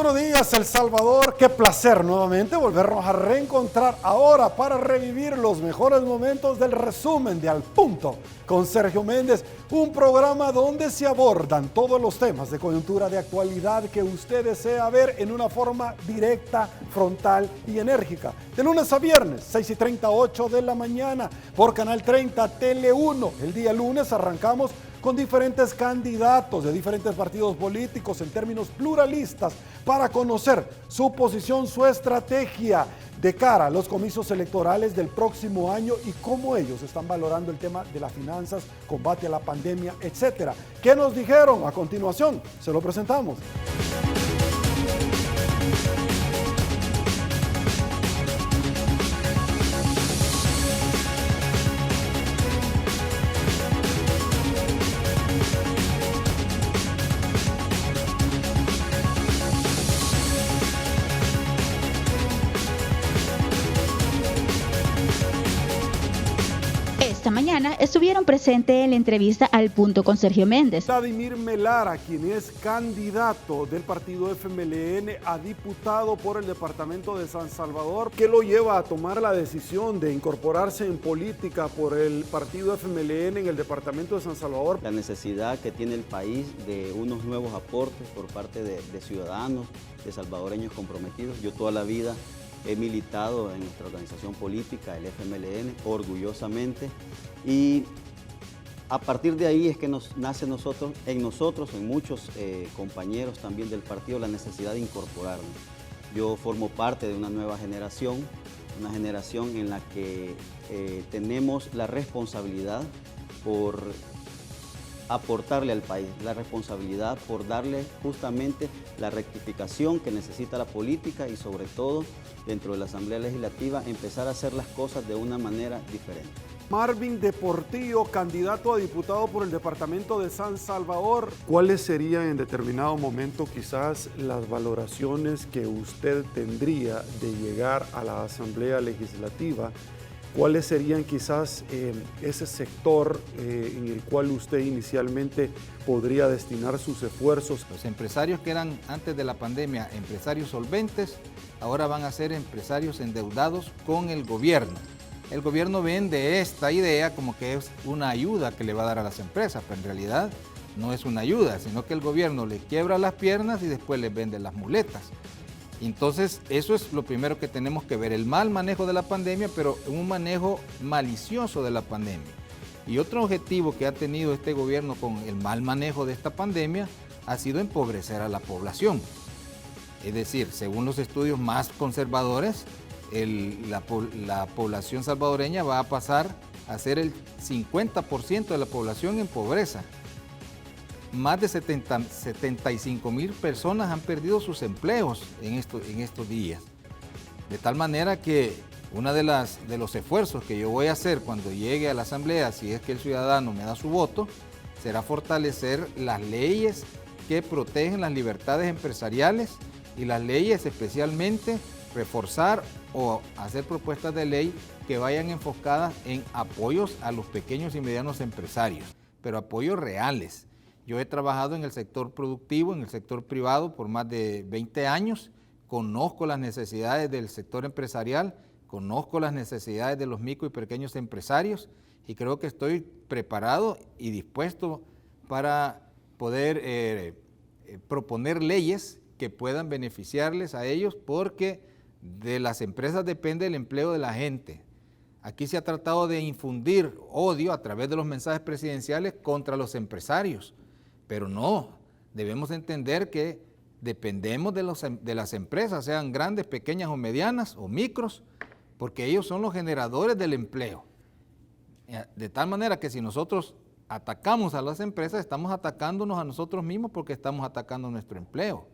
buenos días, El Salvador. Qué placer nuevamente volvernos a reencontrar ahora para revivir los mejores momentos del resumen de Al Punto con Sergio Méndez, un programa donde se abordan todos los temas de coyuntura de actualidad que usted desea ver en una forma directa, frontal y enérgica. De lunes a viernes, 6:30, 8 de la mañana, por Canal 30, Tele 1. El día lunes arrancamos con diferentes candidatos de diferentes partidos políticos en términos pluralistas para conocer su posición, su estrategia de cara a los comicios electorales del próximo año y cómo ellos están valorando el tema de las finanzas, combate a la pandemia, etcétera. ¿Qué nos dijeron? A continuación, se lo presentamos. Esta mañana estuvieron presentes en la entrevista Al Punto con Sergio Méndez. Vladimir Melara, quien es candidato del partido FMLN a diputado por el departamento de San Salvador. ¿Qué lo lleva a tomar la decisión de incorporarse en política por el partido FMLN en el departamento de San Salvador? La necesidad que tiene el país de unos nuevos aportes por parte de ciudadanos, de salvadoreños comprometidos. Yo toda la vida he militado en nuestra organización política, el FMLN, orgullosamente, y a partir de ahí es que nace en muchos compañeros también del partido, la necesidad de incorporarnos. Yo formo parte de una nueva generación, una generación en la que tenemos la responsabilidad por aportarle al país, la responsabilidad por darle justamente la rectificación que necesita la política y sobre todo dentro de la Asamblea Legislativa empezar a hacer las cosas de una manera diferente. Marvin de Portillo, candidato a diputado por el departamento de San Salvador. ¿Cuáles serían en determinado momento quizás las valoraciones que usted tendría de llegar a la Asamblea Legislativa? ¿Cuáles serían quizás ese sector en el cual usted inicialmente podría destinar sus esfuerzos? Los empresarios que eran antes de la pandemia empresarios solventes, ahora van a ser empresarios endeudados con el gobierno. El gobierno vende esta idea como que es una ayuda que le va a dar a las empresas, pero en realidad no es una ayuda, sino que el gobierno les quiebra las piernas y después les vende las muletas. Entonces, eso es lo primero que tenemos que ver, el mal manejo de la pandemia, pero un manejo malicioso de la pandemia. Y otro objetivo que ha tenido este gobierno con el mal manejo de esta pandemia ha sido empobrecer a la población. Es decir, según los estudios más conservadores, la población salvadoreña va a pasar a ser el 50% de la población en pobreza. Más de 75,000 personas han perdido sus empleos en estos días. De tal manera que uno de los esfuerzos que yo voy a hacer cuando llegue a la Asamblea, si es que el ciudadano me da su voto, será fortalecer las leyes que protegen las libertades empresariales y las leyes especialmente reforzar o hacer propuestas de ley que vayan enfocadas en apoyos a los pequeños y medianos empresarios, pero apoyos reales. Yo he trabajado en el sector productivo, en el sector privado por más de 20 años, conozco las necesidades del sector empresarial, conozco las necesidades de los micro y pequeños empresarios y creo que estoy preparado y dispuesto para poder proponer leyes que puedan beneficiarles a ellos porque de las empresas depende el empleo de la gente. Aquí se ha tratado de infundir odio a través de los mensajes presidenciales contra los empresarios. Pero no, debemos entender que dependemos de las empresas, sean grandes, pequeñas o medianas o micros, porque ellos son los generadores del empleo. De tal manera que si nosotros atacamos a las empresas, estamos atacándonos a nosotros mismos porque estamos atacando nuestro empleo.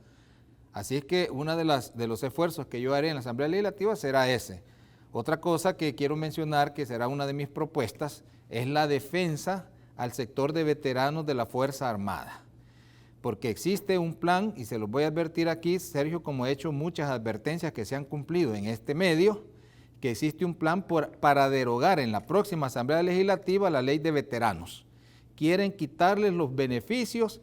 Así es que uno de los esfuerzos que yo haré en la Asamblea Legislativa será ese. Otra cosa que quiero mencionar, que será una de mis propuestas, es la defensa al sector de veteranos de la Fuerza Armada. Porque existe un plan, y se los voy a advertir aquí, Sergio, como he hecho muchas advertencias que se han cumplido en este medio, que existe un plan para derogar en la próxima Asamblea Legislativa la ley de veteranos. Quieren quitarles los beneficios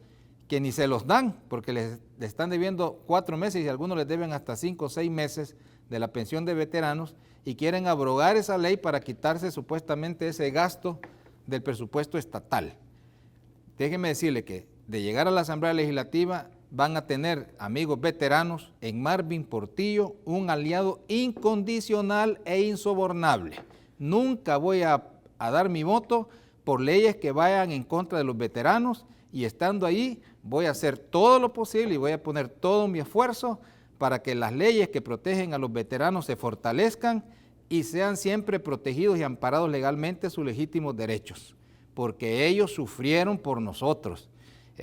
que ni se los dan porque les están debiendo 4 meses y algunos les deben hasta 5 o 6 meses de la pensión de veteranos y quieren abrogar esa ley para quitarse supuestamente ese gasto del presupuesto estatal. Déjenme decirle que de llegar a la Asamblea Legislativa van a tener amigos veteranos en Marvin Portillo, un aliado incondicional e insobornable. Nunca voy a dar mi voto por leyes que vayan en contra de los veteranos y estando ahí voy a hacer todo lo posible y voy a poner todo mi esfuerzo para que las leyes que protegen a los veteranos se fortalezcan y sean siempre protegidos y amparados legalmente sus legítimos derechos, porque ellos sufrieron por nosotros.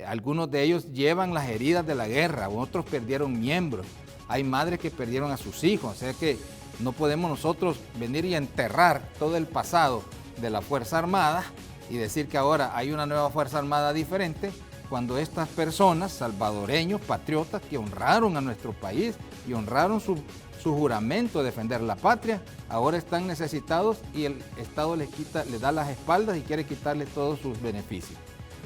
Algunos de ellos llevan las heridas de la guerra, otros perdieron miembros, hay madres que perdieron a sus hijos, o sea que no podemos nosotros venir y enterrar todo el pasado de la Fuerza Armada y decir que ahora hay una nueva Fuerza Armada diferente, cuando estas personas, salvadoreños, patriotas, que honraron a nuestro país y honraron su juramento de defender la patria, ahora están necesitados y el Estado les da las espaldas y quiere quitarles todos sus beneficios.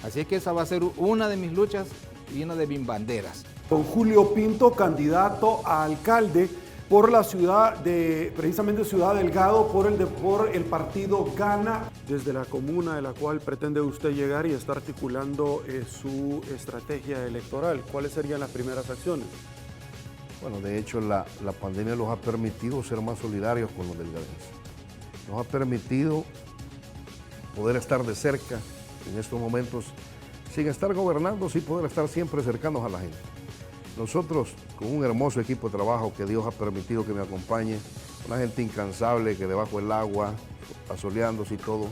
Así es que esa va a ser una de mis luchas y una de mis banderas. Con Julio Pinto, candidato a alcalde por la ciudad de, precisamente Ciudad Delgado, por el partido Gana. Desde la comuna de la cual pretende usted llegar y está articulando su estrategia electoral, ¿cuáles serían las primeras acciones? Bueno, de hecho la pandemia nos ha permitido ser más solidarios con los delgadenses. Nos ha permitido poder estar de cerca en estos momentos, sin estar gobernando, sí poder estar siempre cercanos a la gente. Nosotros, con un hermoso equipo de trabajo que Dios ha permitido que me acompañe, una gente incansable que debajo del agua, asoleándose y todo,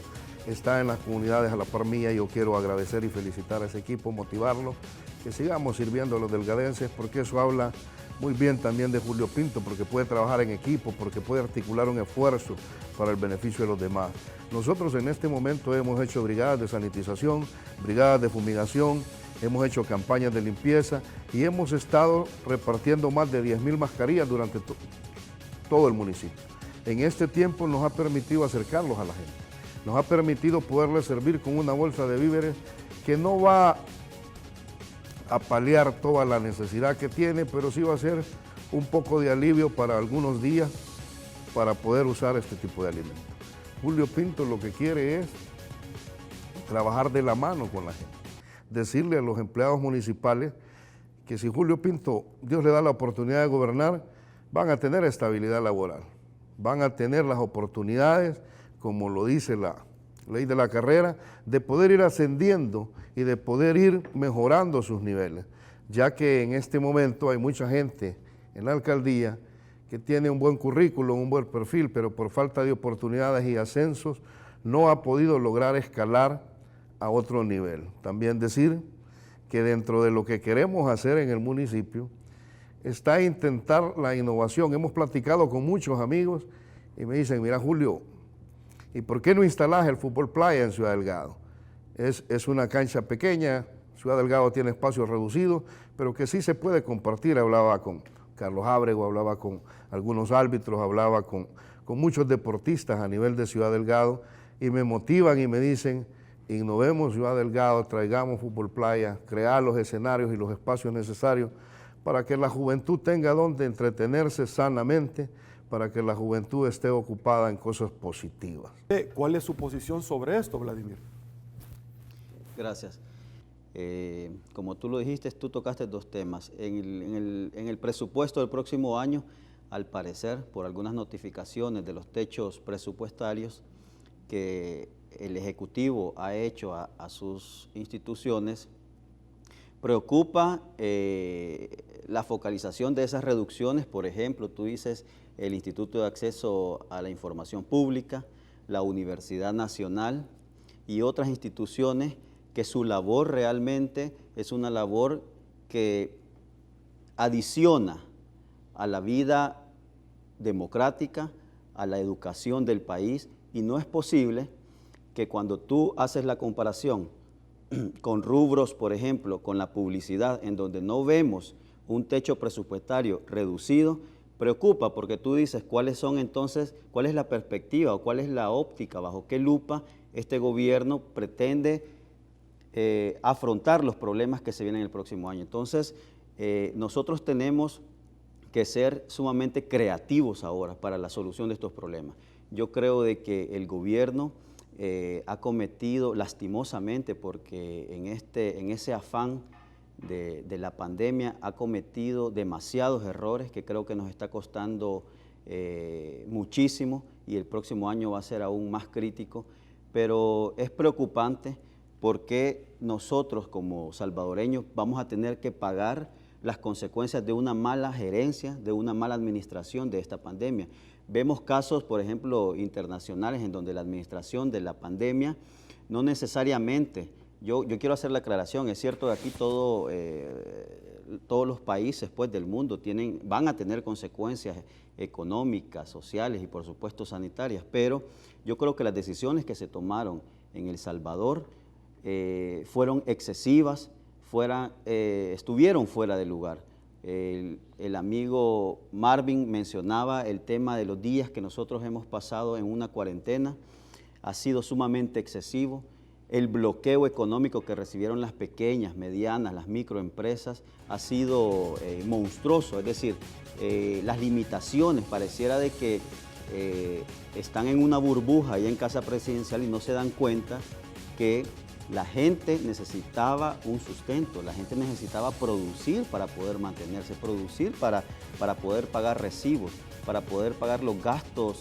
está en las comunidades a la par mía. Yo quiero agradecer y felicitar a ese equipo, motivarlo, que sigamos sirviendo a los delgadenses, porque eso habla muy bien también de Julio Pinto, porque puede trabajar en equipo, porque puede articular un esfuerzo para el beneficio de los demás. Nosotros en este momento hemos hecho brigadas de sanitización, brigadas de fumigación, hemos hecho campañas de limpieza y hemos estado repartiendo más de 10,000 mascarillas durante todo el municipio. En este tiempo nos ha permitido acercarlos a la gente, nos ha permitido poderles servir con una bolsa de víveres que no va a paliar toda la necesidad que tiene, pero sí va a ser un poco de alivio para algunos días para poder usar este tipo de alimentos. Julio Pinto lo que quiere es trabajar de la mano con la gente, decirle a los empleados municipales que si Julio Pinto, Dios le da la oportunidad de gobernar, van a tener estabilidad laboral, van a tener las oportunidades, como lo dice la ley de la carrera, de poder ir ascendiendo y de poder ir mejorando sus niveles, ya que en este momento hay mucha gente en la alcaldía que tiene un buen currículum, un buen perfil, pero por falta de oportunidades y ascensos no ha podido lograr escalar a otro nivel. También decir que dentro de lo que queremos hacer en el municipio está intentar la innovación. Hemos platicado con muchos amigos y me dicen, mira Julio, ¿y por qué no instalás el fútbol playa en Ciudad Delgado? Es una cancha pequeña, Ciudad Delgado tiene espacios reducidos, pero que sí se puede compartir. Hablaba con Carlos Ábrego, hablaba con algunos árbitros, hablaba con muchos deportistas a nivel de Ciudad Delgado y me motivan y me dicen, innovemos Ciudad Delgado, traigamos fútbol playa, crear los escenarios y los espacios necesarios para que la juventud tenga donde entretenerse sanamente, para que la juventud esté ocupada en cosas positivas. ¿Cuál es su posición sobre esto, Vladimir? Gracias. Como tú lo dijiste, tú tocaste dos temas. En el presupuesto del próximo año, al parecer, por algunas notificaciones de los techos presupuestarios que el Ejecutivo ha hecho a sus instituciones, preocupa la focalización de esas reducciones. Por ejemplo, tú dices el Instituto de Acceso a la Información Pública, la Universidad Nacional y otras instituciones que su labor realmente es una labor que adiciona a la vida democrática, a la educación del país, y no es posible que cuando tú haces la comparación con rubros, por ejemplo, con la publicidad, en donde no vemos un techo presupuestario reducido, preocupa porque tú dices cuáles son entonces, cuál es la perspectiva o cuál es la óptica, bajo qué lupa este gobierno pretende afrontar los problemas que se vienen el próximo año. Entonces, nosotros tenemos que ser sumamente creativos ahora para la solución de estos problemas. Yo creo de que el gobierno ha cometido lastimosamente, porque en ese afán de la pandemia ha cometido demasiados errores que creo que nos está costando muchísimo, y el próximo año va a ser aún más crítico, pero es preocupante porque nosotros como salvadoreños vamos a tener que pagar las consecuencias de una mala gerencia, de una mala administración de esta pandemia. Vemos casos, por ejemplo, internacionales en donde la administración de la pandemia no necesariamente, yo quiero hacer la aclaración, es cierto que aquí todos los países pues, del mundo van a tener consecuencias económicas, sociales y por supuesto sanitarias, pero yo creo que las decisiones que se tomaron en El Salvador fueron excesivas, estuvieron fuera de lugar. El amigo Marvin mencionaba el tema de los días que nosotros hemos pasado en una cuarentena, ha sido sumamente excesivo. El bloqueo económico que recibieron las pequeñas, medianas, las microempresas ha sido monstruoso, es decir, las limitaciones, pareciera de que están en una burbuja ahí en Casa Presidencial y no se dan cuenta que la gente necesitaba un sustento, la gente necesitaba producir para poder mantenerse, producir para poder pagar recibos, para poder pagar los gastos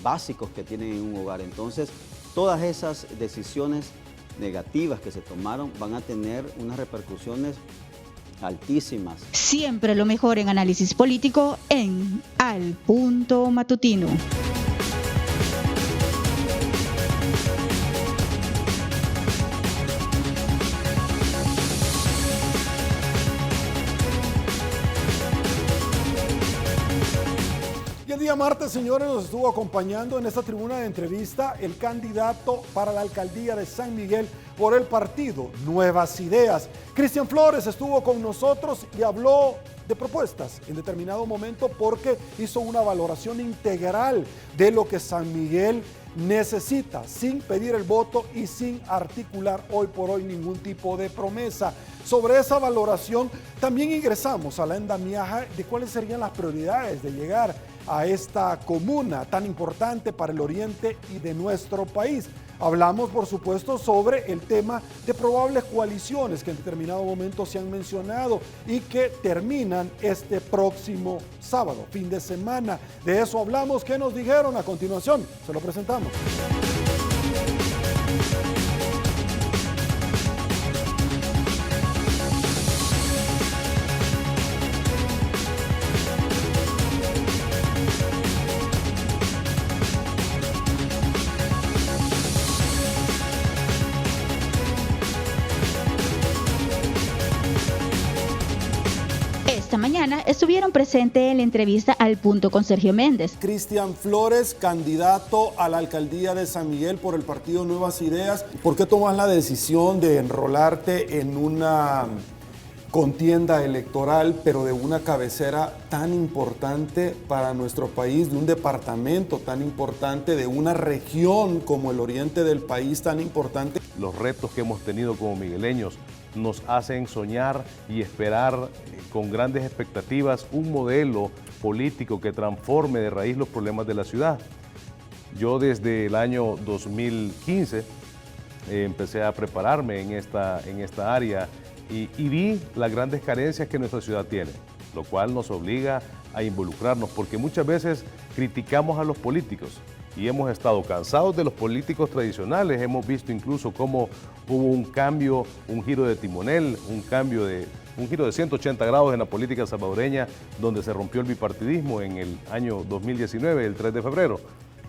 básicos que tienen en un hogar. Entonces, todas esas decisiones negativas que se tomaron van a tener unas repercusiones altísimas. Siempre lo mejor en análisis político en Al Punto Matutino. Y el día martes, señores, nos estuvo acompañando en esta tribuna de entrevista el candidato para la alcaldía de San Miguel por el partido Nuevas Ideas. Cristian Flores estuvo con nosotros y habló de propuestas en determinado momento porque hizo una valoración integral de lo que San Miguel necesita, sin pedir el voto y sin articular hoy por hoy ningún tipo de promesa. Sobre esa valoración también ingresamos a la endamiaje de cuáles serían las prioridades de llegar a esta comuna tan importante para el oriente y de nuestro país. Hablamos, por supuesto, sobre el tema de probables coaliciones que en determinado momento se han mencionado y que terminan este próximo sábado, fin de semana. De eso hablamos. ¿Qué nos dijeron? A continuación, se lo presentamos. Esta mañana estuvieron presentes en la entrevista Al Punto con Sergio Méndez. Cristian Flores, candidato a la alcaldía de San Miguel por el partido Nuevas Ideas. ¿Por qué tomas la decisión de enrolarte en una contienda electoral, pero de una cabecera tan importante para nuestro país, de un departamento tan importante, de una región como el oriente del país tan importante? Los retos que hemos tenido como migueleños nos hacen soñar y esperar con grandes expectativas un modelo político que transforme de raíz los problemas de la ciudad. Yo desde el año 2015 empecé a prepararme en esta área y vi las grandes carencias que nuestra ciudad tiene, lo cual nos obliga a involucrarnos, porque muchas veces criticamos a los políticos y hemos estado cansados de los políticos tradicionales. Hemos visto incluso cómo hubo un cambio, un giro de timonel, un giro de 180 grados en la política salvadoreña, donde se rompió el bipartidismo en el año 2019, el 3 de febrero.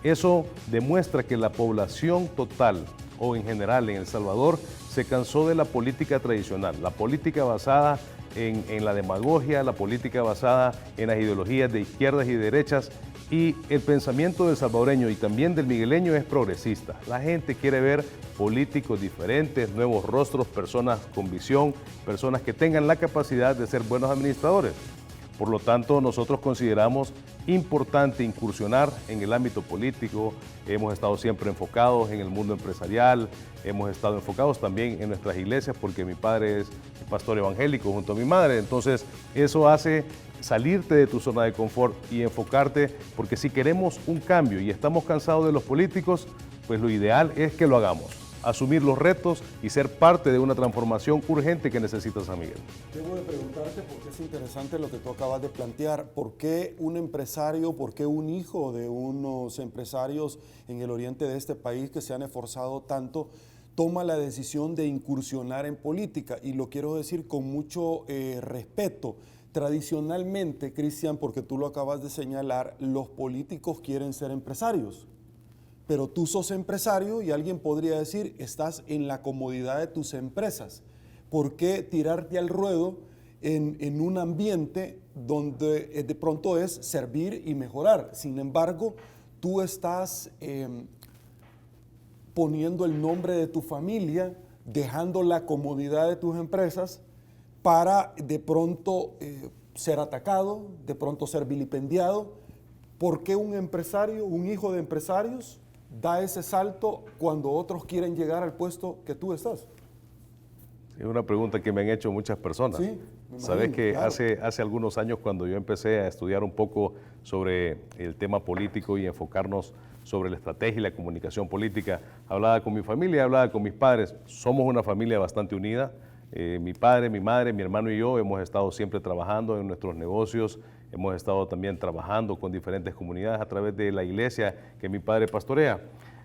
Eso demuestra que la población total, o en general en El Salvador, se cansó de la política tradicional, la política basada en la demagogia, la política basada en las ideologías de izquierdas y derechas, y el pensamiento del salvadoreño y también del migueleño es progresista. La gente quiere ver políticos diferentes, nuevos rostros, personas con visión, personas que tengan la capacidad de ser buenos administradores. Por lo tanto, nosotros consideramos importante incursionar en el ámbito político. Hemos estado siempre enfocados en el mundo empresarial, hemos estado enfocados también en nuestras iglesias, porque mi padre es pastor evangélico junto a mi madre. Entonces, eso hace salirte de tu zona de confort y enfocarte, porque si queremos un cambio y estamos cansados de los políticos, pues lo ideal es que lo hagamos. Asumir los retos y ser parte de una transformación urgente que necesita San Miguel. Debo de preguntarte, porque es interesante lo que tú acabas de plantear, ¿por qué un empresario, por qué un hijo de unos empresarios en el oriente de este país que se han esforzado tanto, toma la decisión de incursionar en política? Y lo quiero decir con mucho respeto. Tradicionalmente, Cristian, porque tú lo acabas de señalar, los políticos quieren ser empresarios. Pero tú sos empresario y alguien podría decir, estás en la comodidad de tus empresas. ¿Por qué tirarte al ruedo en un ambiente donde de pronto es servir y mejorar? Sin embargo, tú estás poniendo el nombre de tu familia, dejando la comodidad de tus empresas para de pronto ser atacado, de pronto ser vilipendiado. ¿Por qué un empresario, un hijo de empresarios, da ese salto cuando otros quieren llegar al puesto que tú estás? Es una pregunta que me han hecho muchas personas. Sí, me Sabes imagino, que claro. hace algunos años, cuando yo empecé a estudiar un poco sobre el tema político y enfocarnos sobre la estrategia y la comunicación política, hablaba con mi familia, hablaba con mis padres. Somos una familia bastante unida. Mi padre, mi madre, mi hermano y yo hemos estado siempre trabajando en nuestros negocios, hemos estado también trabajando con diferentes comunidades a través de la iglesia que mi padre pastorea.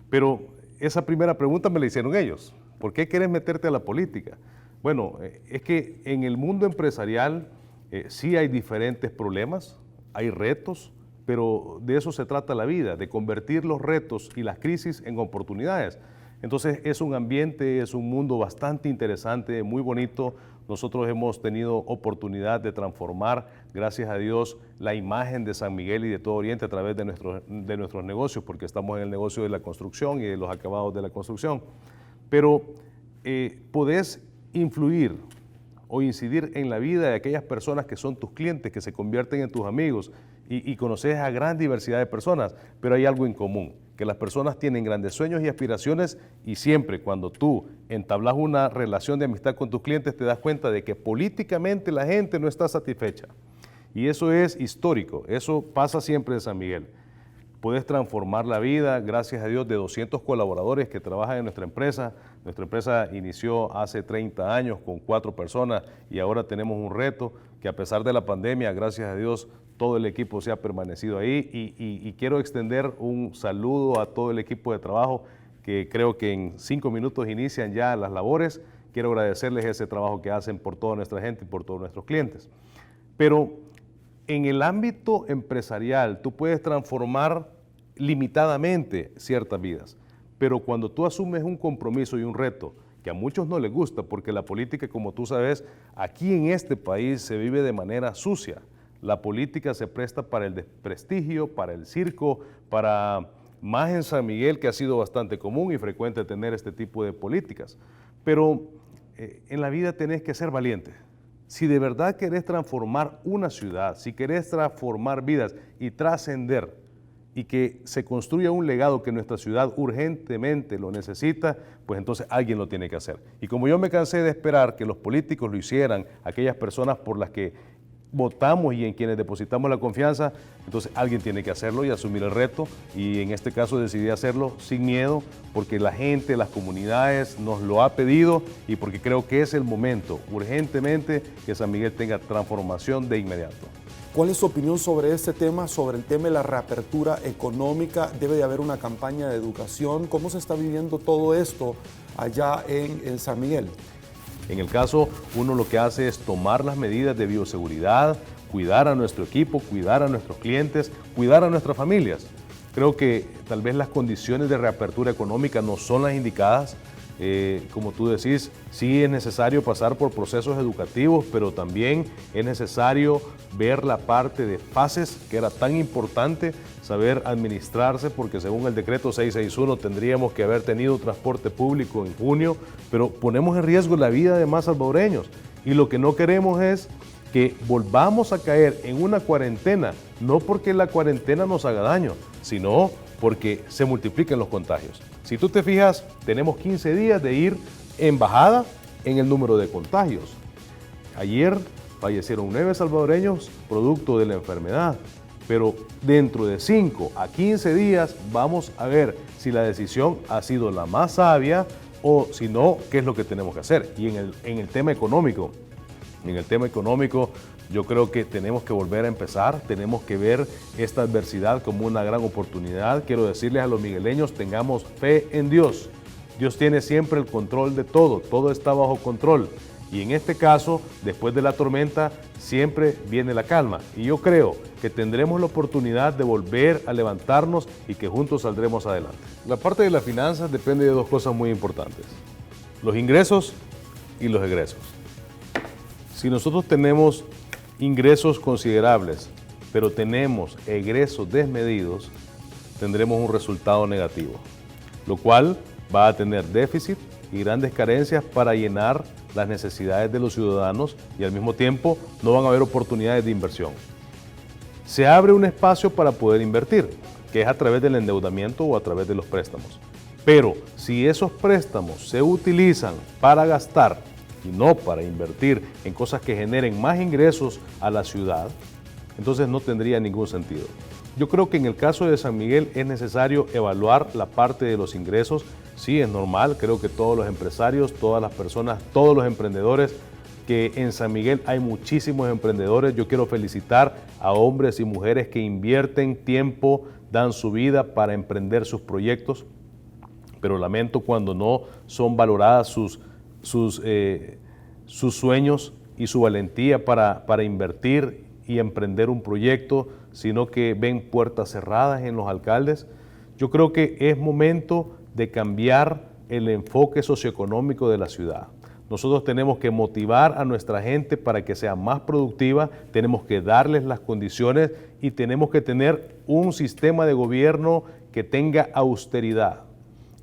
Pero esa primera pregunta me la hicieron ellos. ¿Por qué quieres meterte a la política? Bueno, es que en el mundo empresarial sí hay diferentes problemas, hay retos, pero de eso se trata la vida, de convertir los retos y las crisis en oportunidades. Entonces es un ambiente, es un mundo bastante interesante, muy bonito. Nosotros hemos tenido oportunidad de transformar, gracias a Dios, la imagen de San Miguel y de todo Oriente a través de nuestros negocios, porque estamos en el negocio de la construcción y de los acabados de la construcción. Pero podés influir o incidir en la vida de aquellas personas que son tus clientes, que se convierten en tus amigos, y conoces a gran diversidad de personas, pero hay algo en común, que las personas tienen grandes sueños y aspiraciones, y siempre cuando tú entablas una relación de amistad con tus clientes te das cuenta de que políticamente la gente no está satisfecha. Y eso es histórico, eso pasa siempre en San Miguel. Puedes transformar la vida, gracias a Dios, de 200 colaboradores que trabajan en nuestra empresa. Nuestra empresa inició hace 30 años con 4 personas y ahora tenemos un reto que, a pesar de la pandemia, gracias a Dios, todo el equipo se ha permanecido ahí, y quiero extender un saludo a todo el equipo de trabajo que creo que en 5 minutos inician ya las labores. Quiero agradecerles ese trabajo que hacen por toda nuestra gente y por todos nuestros clientes. Pero en el ámbito empresarial tú puedes transformar limitadamente ciertas vidas, pero cuando tú asumes un compromiso y un reto que a muchos no les gusta, porque la política, como tú sabes, aquí en este país se vive de manera sucia. La política se presta para el desprestigio, para el circo, para más en San Miguel, que ha sido bastante común y frecuente tener este tipo de políticas. Pero en la vida tenés que ser valiente. Si de verdad querés transformar una ciudad, si querés transformar vidas y trascender, y que se construya un legado que nuestra ciudad urgentemente lo necesita, pues entonces alguien lo tiene que hacer. Y como yo me cansé de esperar que los políticos lo hicieran, aquellas personas por las que votamos y en quienes depositamos la confianza, entonces alguien tiene que hacerlo y asumir el reto, y en este caso decidí hacerlo sin miedo, porque la gente, las comunidades nos lo ha pedido, y porque creo que es el momento, urgentemente, que San Miguel tenga transformación de inmediato. ¿Cuál es su opinión sobre este tema, sobre el tema de la reapertura económica? ¿Debe de haber una campaña de educación? ¿Cómo se está viviendo todo esto allá en San Miguel? En el caso, uno lo que hace es tomar las medidas de bioseguridad, cuidar a nuestro equipo, cuidar a nuestros clientes, cuidar a nuestras familias. Creo que tal vez las condiciones de reapertura económica no son las indicadas. Como tú decís, sí es necesario pasar por procesos educativos, pero también es necesario ver la parte de fases, que era tan importante saber administrarse, porque según el decreto 661 tendríamos que haber tenido transporte público en junio, pero ponemos en riesgo la vida de más salvadoreños, y lo que no queremos es que volvamos a caer en una cuarentena, no porque la cuarentena nos haga daño, sino porque se multipliquen los contagios. Si tú te fijas, tenemos 15 días de ir en bajada en el número de contagios. Ayer fallecieron 9 salvadoreños producto de la enfermedad, pero dentro de 5 a 15 días vamos a ver si la decisión ha sido la más sabia o si no, qué es lo que tenemos que hacer. Y en el tema económico, yo creo que tenemos que volver a empezar, tenemos que ver esta adversidad como una gran oportunidad. Quiero decirles a los migueleños, tengamos fe en Dios. Dios tiene siempre el control de todo, todo está bajo control. Y en este caso, después de la tormenta, siempre viene la calma. Y yo creo que tendremos la oportunidad de volver a levantarnos y que juntos saldremos adelante. La parte de las finanzas depende de dos cosas muy importantes: los ingresos y los egresos. Si nosotros tenemos ingresos considerables, pero tenemos egresos desmedidos, tendremos un resultado negativo, lo cual va a tener déficit y grandes carencias para llenar las necesidades de los ciudadanos y al mismo tiempo no van a haber oportunidades de inversión. Se abre un espacio para poder invertir, que es a través del endeudamiento o a través de los préstamos. Pero si esos préstamos se utilizan para gastar y no para invertir en cosas que generen más ingresos a la ciudad, entonces no tendría ningún sentido. Yo creo que en el caso de San Miguel es necesario evaluar la parte de los ingresos. Sí, es normal, creo que todos los empresarios, todas las personas, todos los emprendedores, que en San Miguel hay muchísimos emprendedores. Yo quiero felicitar a hombres y mujeres que invierten tiempo, dan su vida para emprender sus proyectos, pero lamento cuando no son valoradas sus sueños y su valentía para invertir y emprender un proyecto, sino que ven puertas cerradas en los alcaldes. Yo creo que es momento de cambiar el enfoque socioeconómico de la ciudad. Nosotros tenemos que motivar a nuestra gente para que sea más productiva, tenemos que darles las condiciones y tenemos que tener un sistema de gobierno que tenga austeridad,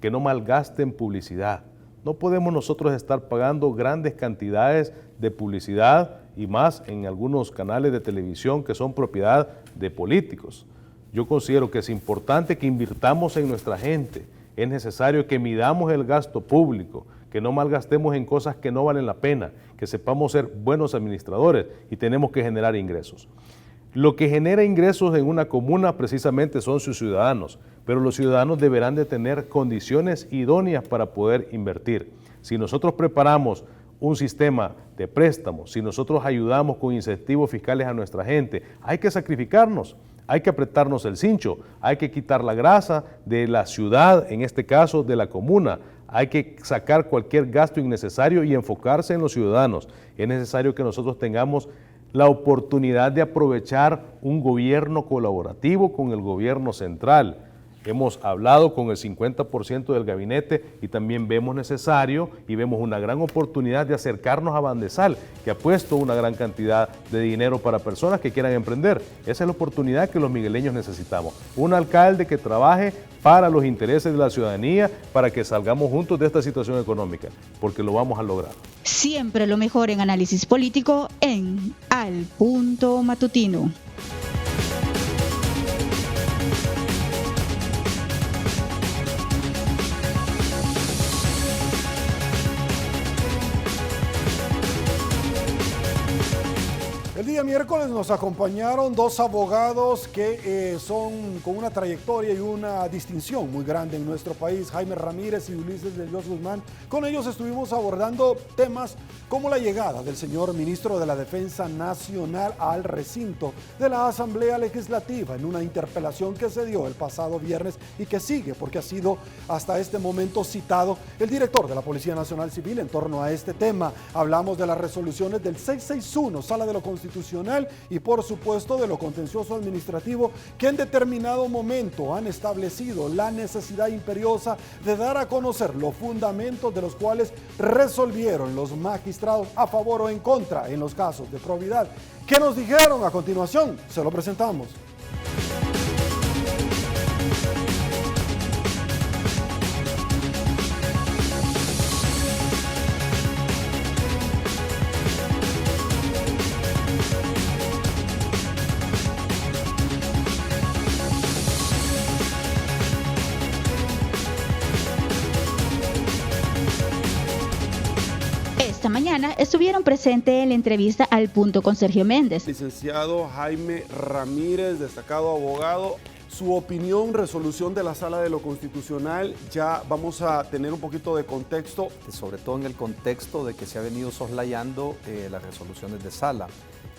que no malgaste en publicidad. No podemos nosotros estar pagando grandes cantidades de publicidad y más en algunos canales de televisión que son propiedad de políticos. Yo considero que es importante que invirtamos en nuestra gente. Es necesario que midamos el gasto público, que no malgastemos en cosas que no valen la pena, que sepamos ser buenos administradores y tenemos que generar ingresos. Lo que genera ingresos en una comuna precisamente son sus ciudadanos, pero los ciudadanos deberán de tener condiciones idóneas para poder invertir. Si nosotros preparamos un sistema de préstamos, si nosotros ayudamos con incentivos fiscales a nuestra gente, hay que sacrificarnos. Hay que apretarnos el cincho, hay que quitar la grasa de la ciudad, en este caso de la comuna. Hay que sacar cualquier gasto innecesario y enfocarse en los ciudadanos. Es necesario que nosotros tengamos la oportunidad de aprovechar un gobierno colaborativo con el gobierno central. Hemos hablado con el 50% del gabinete y también vemos necesario y vemos una gran oportunidad de acercarnos a Bandesal, que ha puesto una gran cantidad de dinero para personas que quieran emprender. Esa es la oportunidad que los migueleños necesitamos. Un alcalde que trabaje para los intereses de la ciudadanía, para que salgamos juntos de esta situación económica, porque lo vamos a lograr. Siempre lo mejor en análisis político en Al Punto Matutino. El día miércoles nos acompañaron dos abogados que son con una trayectoria y una distinción muy grande en nuestro país, Jaime Ramírez y Ulises de Dios Guzmán. Con ellos estuvimos abordando temas como la llegada del señor ministro de la Defensa Nacional al recinto de la Asamblea Legislativa en una interpelación que se dio el pasado viernes y que sigue porque ha sido hasta este momento citado el director de la Policía Nacional Civil en torno a este tema. Hablamos de las resoluciones del 661, Sala de lo Constitucional, y por supuesto de lo contencioso administrativo, que en determinado momento han establecido la necesidad imperiosa de dar a conocer los fundamentos de los cuales resolvieron los magistrados a favor o en contra en los casos de probidad. ¿Qué nos dijeron? A continuación se lo presentamos. estuvieron presentes en la entrevista al punto con Sergio Méndez. Licenciado Jaime Ramírez, destacado abogado. Su opinión, resolución de la Sala de lo Constitucional, ya vamos a tener un poquito de contexto. Sobre todo en el contexto de que se ha venido soslayando las resoluciones de Sala,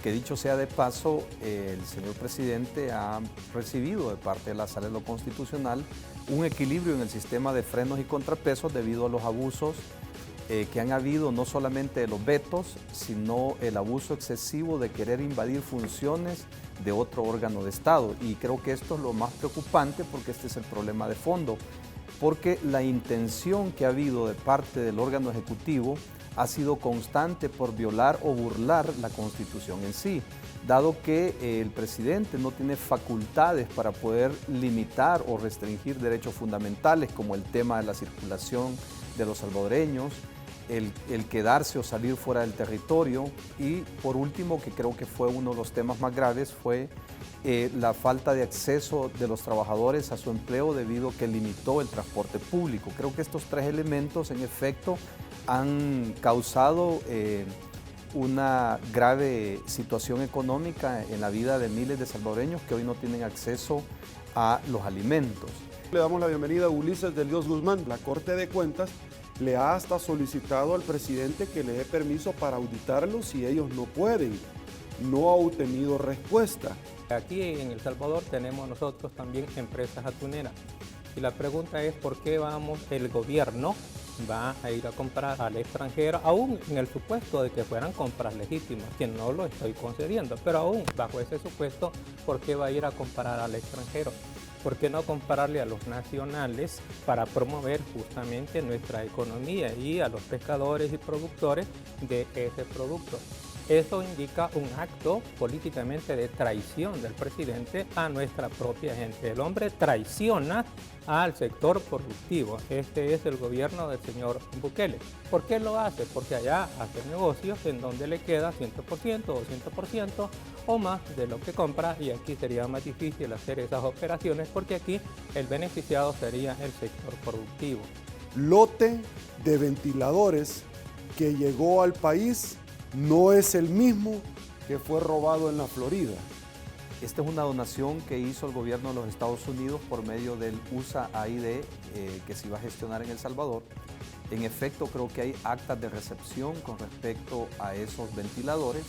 que dicho sea de paso, el señor presidente ha recibido de parte de la Sala de lo Constitucional un equilibrio en el sistema de frenos y contrapesos debido a los abusos que han habido, no solamente de los vetos, sino el abuso excesivo de querer invadir funciones de otro órgano de Estado. Y creo que esto es lo más preocupante porque este es el problema de fondo, porque la intención que ha habido de parte del órgano ejecutivo ha sido constante por violar o burlar la Constitución en sí, dado que el presidente no tiene facultades para poder limitar o restringir derechos fundamentales como el tema de la circulación de los salvadoreños, el quedarse o salir fuera del territorio y por último, que creo que fue uno de los temas más graves, fue la falta de acceso de los trabajadores a su empleo debido a que limitó el transporte público. Creo que estos tres elementos en efecto han causado una grave situación económica en la vida de miles de salvadoreños que hoy no tienen acceso a los alimentos. Le damos la bienvenida a Ulises del Dios Guzmán. La Corte de Cuentas le ha hasta solicitado al presidente que le dé permiso para auditarlos si ellos no pueden. No ha obtenido respuesta. Aquí en El Salvador tenemos nosotros también empresas atuneras. Y la pregunta es por qué el gobierno va a ir a comprar al extranjero, aún en el supuesto de que fueran compras legítimas, que no lo estoy concediendo, pero aún bajo ese supuesto, ¿por qué va a ir a comprar al extranjero? ¿Por qué no compararle a los nacionales para promover justamente nuestra economía y a los pescadores y productores de ese producto? Eso indica un acto políticamente de traición del presidente a nuestra propia gente. El hombre traiciona al sector productivo. Este es el gobierno del señor Bukele. ¿Por qué lo hace? Porque allá hace negocios en donde le queda 100% o 200% o más de lo que compra y aquí sería más difícil hacer esas operaciones porque aquí el beneficiado sería el sector productivo. Lote de ventiladores que llegó al país no es el mismo que fue robado en la Florida. Esta es una donación que hizo el gobierno de los Estados Unidos por medio del USAID que se iba a gestionar en El Salvador. En efecto, creo que hay actas de recepción con respecto a esos ventiladores,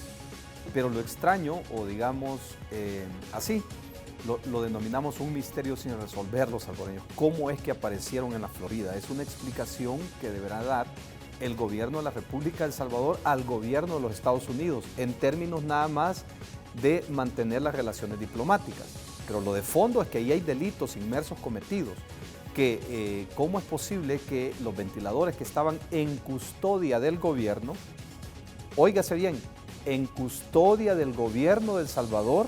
pero lo extraño, o digamos así, lo denominamos un misterio sin resolver los salvadoreños. ¿Cómo es que aparecieron en la Florida? Es una explicación que deberá dar el gobierno de la República de El Salvador al gobierno de los Estados Unidos, en términos nada más de mantener las relaciones diplomáticas. Pero lo de fondo es que ahí hay delitos inmersos cometidos, que cómo es posible que los ventiladores que estaban en custodia del gobierno, óigase bien, en custodia del gobierno de El Salvador,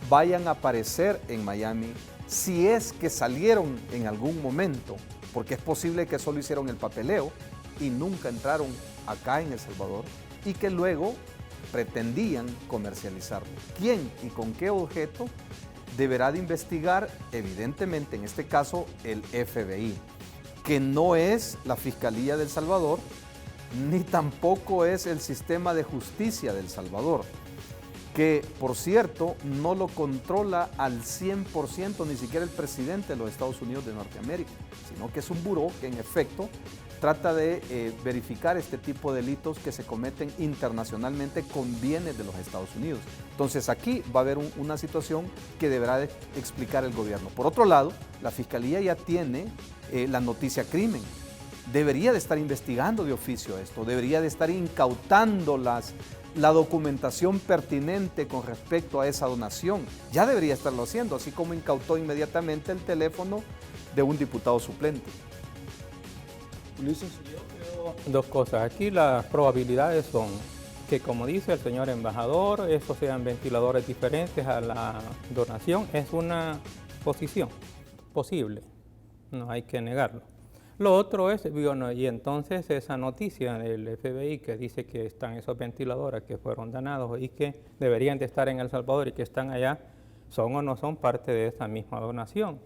vayan a aparecer en Miami, si es que salieron en algún momento, porque es posible que solo hicieron el papeleo y nunca entraron acá en El Salvador y que luego pretendían comercializarlo. ¿Quién y con qué objeto? Deberá de investigar, evidentemente, en este caso, el FBI, que no es la Fiscalía de El Salvador, ni tampoco es el sistema de justicia de El Salvador, que, por cierto, no lo controla al 100% ni siquiera el presidente de los Estados Unidos de Norteamérica, sino que es un buró que, en efecto, trata de verificar este tipo de delitos que se cometen internacionalmente con bienes de los Estados Unidos. Entonces aquí va a haber una situación que deberá de explicar el gobierno. Por otro lado, la Fiscalía ya tiene la noticia crimen. Debería de estar investigando de oficio esto, debería de estar incautando la documentación pertinente con respecto a esa donación. Ya debería estarlo haciendo, así como incautó inmediatamente el teléfono de un diputado suplente. Ulises. Yo creo dos cosas. Aquí las probabilidades son que, como dice el señor embajador, esos sean ventiladores diferentes a la donación. Es una posición posible, no hay que negarlo. Lo otro es, bueno, y entonces esa noticia del FBI que dice que están esos ventiladores que fueron donados y que deberían de estar en El Salvador y que están allá, ¿son o no son parte de esa misma donación?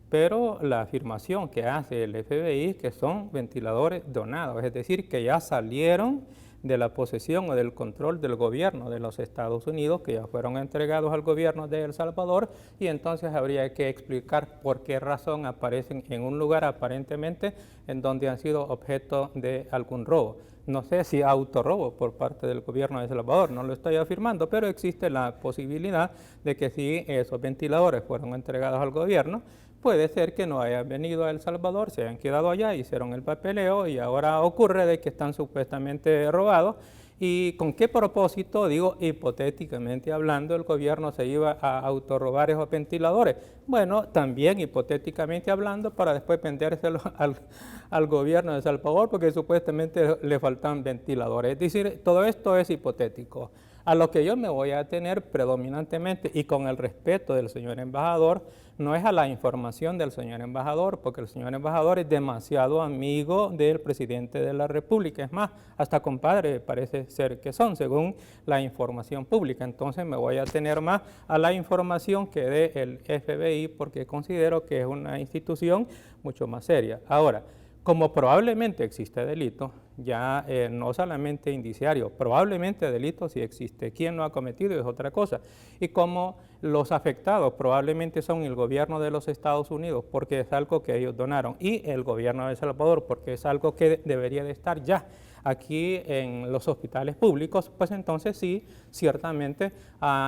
Pero la afirmación que hace el FBI es que son ventiladores donados, es decir, que ya salieron de la posesión o del control del gobierno de los Estados Unidos, que ya fueron entregados al gobierno de El Salvador, y entonces habría que explicar por qué razón aparecen en un lugar aparentemente en donde han sido objeto de algún robo. No sé si autorrobo por parte del gobierno de El Salvador, no lo estoy afirmando, pero existe la posibilidad de que si esos ventiladores fueron entregados al gobierno, puede ser que no hayan venido a El Salvador, se hayan quedado allá, hicieron el papeleo y ahora ocurre de que están supuestamente robados. ¿Y con qué propósito? Digo, hipotéticamente hablando, el gobierno se iba a autorrobar esos ventiladores. Bueno, también hipotéticamente hablando, para después vendérselos al gobierno de El Salvador, porque supuestamente le faltan ventiladores. Es decir, todo esto es hipotético. A lo que yo me voy a tener predominantemente, y con el respeto del señor embajador, no es a la información del señor embajador, porque el señor embajador es demasiado amigo del presidente de la República. Es más, hasta compadre parece ser que son, según la información pública. Entonces me voy a tener más a la información que dé el FBI, porque considero que es una institución mucho más seria. Ahora, como probablemente existe delito, ya no solamente indiciario, probablemente delito sí existe. ¿Quién lo ha cometido? Es otra cosa. Y como los afectados probablemente son el gobierno de los Estados Unidos, porque es algo que ellos donaron, y el gobierno de El Salvador, porque es algo que debería de estar ya aquí en los hospitales públicos, pues entonces sí, ciertamente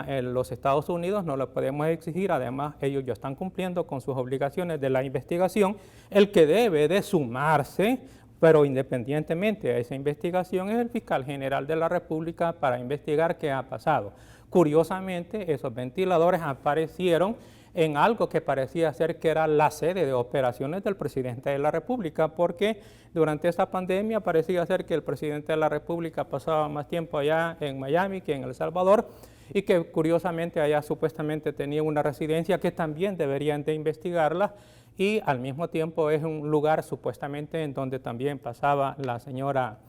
en los Estados Unidos no lo podemos exigir. Además, ellos ya están cumpliendo con sus obligaciones de la investigación. El que debe de sumarse, pero independientemente de esa investigación, es el fiscal general de la República para investigar qué ha pasado. Curiosamente, esos ventiladores aparecieron en algo que parecía ser que era la sede de operaciones del presidente de la República, porque durante esta pandemia parecía ser que el presidente de la República pasaba más tiempo allá en Miami que en El Salvador, y que curiosamente allá supuestamente tenía una residencia que también deberían de investigarla, y al mismo tiempo es un lugar supuestamente en donde también pasaba la señora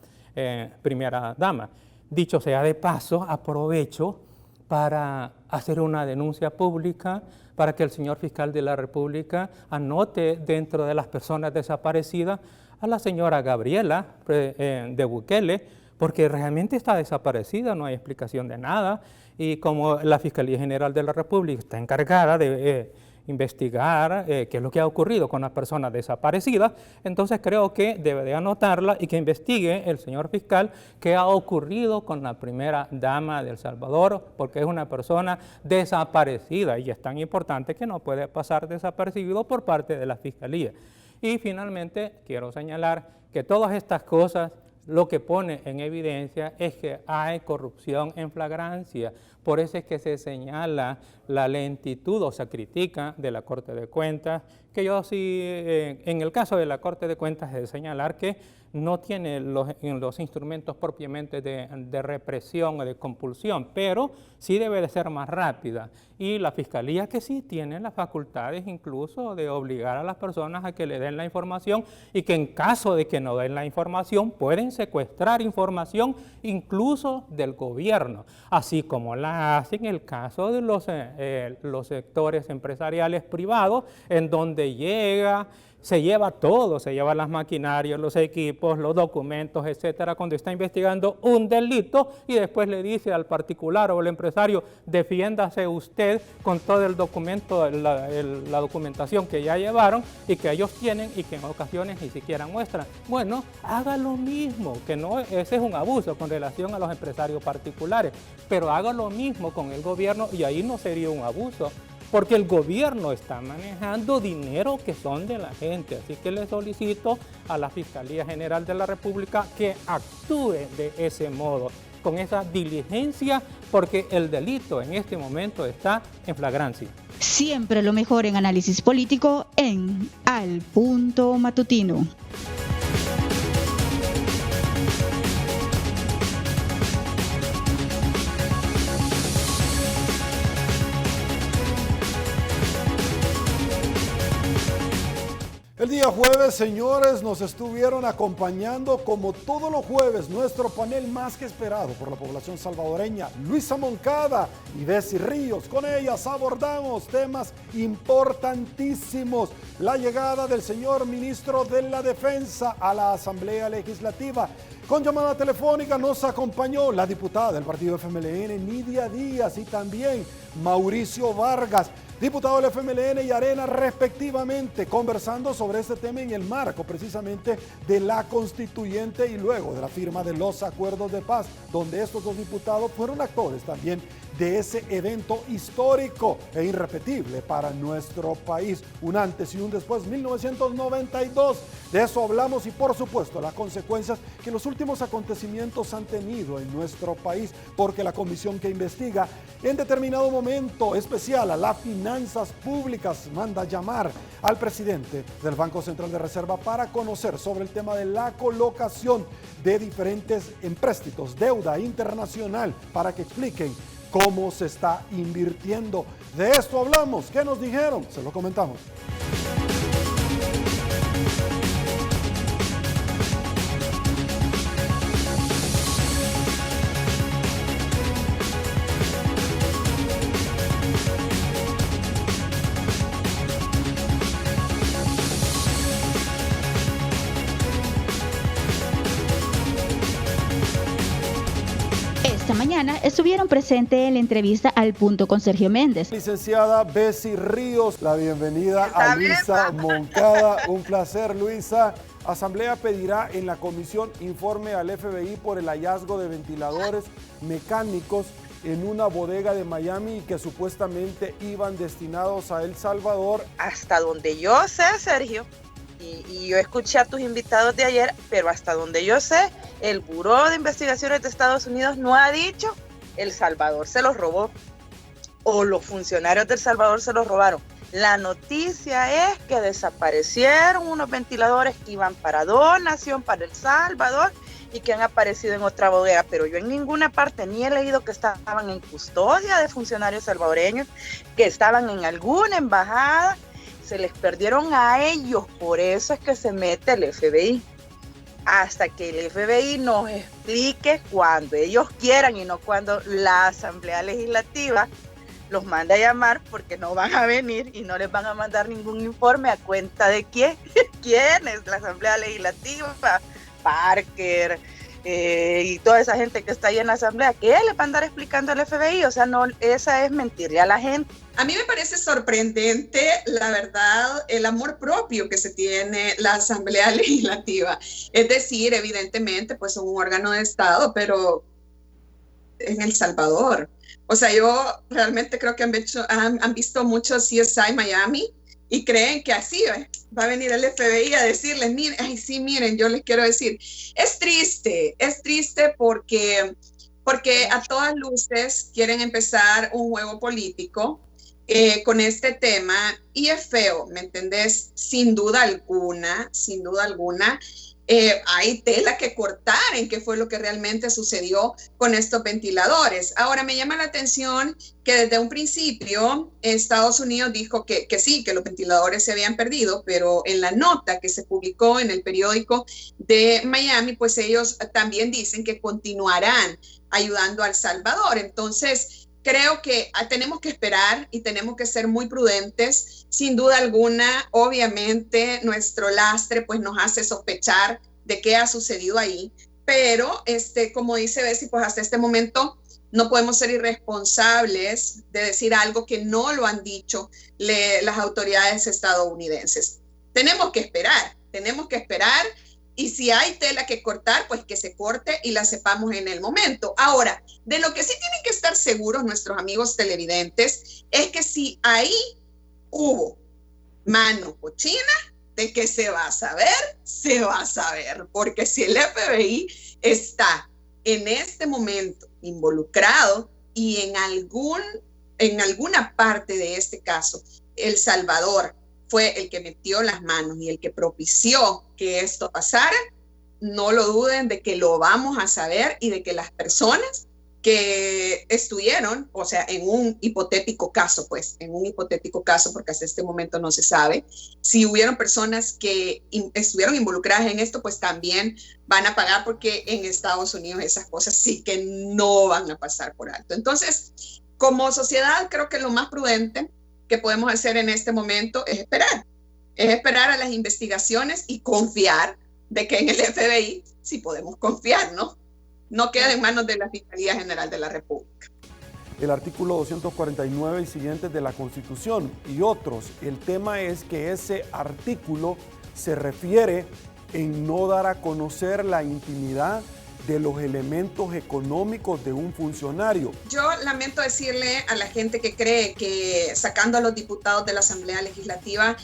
primera dama. Dicho sea de paso, aprovecho para hacer una denuncia pública para que el señor fiscal de la República anote dentro de las personas desaparecidas a la señora Gabriela de Bukele, porque realmente está desaparecida, no hay explicación de nada, y como la Fiscalía General de la República está encargada de investigar qué es lo que ha ocurrido con las personas desaparecidas, entonces creo que debe de anotarla y que investigue el señor fiscal qué ha ocurrido con la primera dama de El Salvador, porque es una persona desaparecida y es tan importante que no puede pasar desapercibido por parte de la Fiscalía. Y finalmente quiero señalar que todas estas cosas lo que pone en evidencia es que hay corrupción en flagrancia. Por eso es que se señala la lentitud o se critica de la Corte de Cuentas, que yo sí, en el caso de la Corte de Cuentas, es de señalar que no tiene los instrumentos propiamente de represión o de compulsión, pero sí debe de ser más rápida. Y la Fiscalía, que sí tiene las facultades incluso de obligar a las personas a que le den la información, y que en caso de que no den la información pueden secuestrar información incluso del gobierno, así como la hacen en el caso de los sectores empresariales privados, en donde se lleva todo, se lleva las maquinarias, los equipos, los documentos, etcétera, cuando está investigando un delito, y después le dice al particular o al empresario, defiéndase usted con todo el documento, la documentación que ya llevaron y que ellos tienen y que en ocasiones ni siquiera muestran. Bueno, haga lo mismo, que no, ese es un abuso con relación a los empresarios particulares, pero haga lo mismo con el gobierno y ahí no sería un abuso, porque el gobierno está manejando dinero que son de la gente. Así que le solicito a la Fiscalía General de la República que actúe de ese modo, con esa diligencia, porque el delito en este momento está en flagrancia. Siempre lo mejor en análisis político en Al Punto Matutino. El día jueves, señores, nos estuvieron acompañando como todos los jueves nuestro panel más que esperado por la población salvadoreña, Luisa Moncada y Bessie Ríos. Con ellas abordamos temas importantísimos: la llegada del señor ministro de la Defensa a la Asamblea Legislativa, Con llamada telefónica nos acompañó la diputada del partido FMLN, Nidia Díaz, y también Mauricio Vargas, diputado del FMLN y Arena respectivamente, conversando sobre este tema en el marco precisamente de la constituyente y luego de la firma de los acuerdos de paz, donde estos dos diputados fueron actores también de ese evento histórico e irrepetible para nuestro país. Un antes y un después, 1992. De eso hablamos y por supuesto las consecuencias que los últimos acontecimientos han tenido en nuestro país, porque la comisión que investiga en determinado momento especial a las finanzas públicas manda llamar al presidente del Banco Central de Reserva para conocer sobre el tema de la colocación de diferentes empréstitos, deuda internacional, para que expliquen cómo se está invirtiendo. De esto hablamos. ¿Qué nos dijeron? Se lo comentamos. Esta mañana estuvieron presentes en la entrevista al punto con Sergio Méndez. Licenciada Bessie Ríos, la bienvenida a Luisa Moncada. Un placer, Luisa. Asamblea pedirá en la comisión informe al FBI por el hallazgo de ventiladores mecánicos en una bodega de Miami que supuestamente iban destinados a El Salvador. Hasta donde yo sé, Sergio, y yo escuché a tus invitados de ayer, pero hasta donde yo sé, el Buró de Investigaciones de Estados Unidos no ha dicho El Salvador se los robó o los funcionarios de El Salvador se los robaron. La noticia es que desaparecieron unos ventiladores que iban para donación para El Salvador y que han aparecido en otra bodega, pero yo en ninguna parte ni he leído que estaban en custodia de funcionarios salvadoreños, que estaban en alguna embajada. Se les perdieron a ellos, por eso es que se mete el FBI. Hasta que el FBI nos explique cuando ellos quieran y no cuando la Asamblea Legislativa los manda a llamar, porque no van a venir y no les van a mandar ningún informe a cuenta de quién es la Asamblea Legislativa, Parker y toda esa gente que está ahí en la Asamblea. ¿Qué les va a andar explicando el FBI? O sea, no, esa es mentirle a la gente. A mí me parece sorprendente, la verdad, el amor propio que se tiene la Asamblea Legislativa. Es decir, evidentemente, pues son un órgano de Estado, pero en El Salvador. O sea, yo realmente creo que han visto mucho CSI Miami y creen que así va a venir el FBI a decirles, miren, yo les quiero decir, es triste porque a todas luces quieren empezar un juego político con este tema y es feo, ¿me entendés? Sin duda alguna, hay tela que cortar en qué fue lo que realmente sucedió con estos ventiladores. Ahora, me llama la atención que desde un principio Estados Unidos dijo que sí, que los ventiladores se habían perdido, pero en la nota que se publicó en el periódico de Miami, pues ellos también dicen que continuarán ayudando a El Salvador. Entonces, creo que tenemos que esperar y tenemos que ser muy prudentes. Sin duda alguna, obviamente, nuestro lastre pues nos hace sospechar de qué ha sucedido ahí, pero como dice Bessie, pues hasta este momento no podemos ser irresponsables de decir algo que no lo han dicho las autoridades estadounidenses. Tenemos que esperar y si hay tela que cortar, pues que se corte y la sepamos en el momento. Ahora, de lo que sí tienen que estar seguros nuestros amigos televidentes es que si ahí hubo mano cochina, de que se va a saber, porque si el FBI está en este momento involucrado y en alguna parte de este caso, El Salvador fue el que metió las manos y el que propició que esto pasara, no lo duden de que lo vamos a saber y de que las personas que estuvieron, o sea, en un hipotético caso, porque hasta este momento no se sabe, si hubieron personas que estuvieron involucradas en esto, pues también van a pagar, porque en Estados Unidos esas cosas sí que no van a pasar por alto. Entonces, como sociedad, creo que lo más prudente que podemos hacer en este momento es esperar a las investigaciones y confiar de que en el FBI sí podemos confiar, ¿no? No queda en manos de la Fiscalía General de la República. El artículo 249 y siguientes de la Constitución y otros. El tema es que ese artículo se refiere en no dar a conocer la intimidad de los elementos económicos de un funcionario. Yo lamento decirle a la gente que cree que sacando a los diputados de la Asamblea Legislativa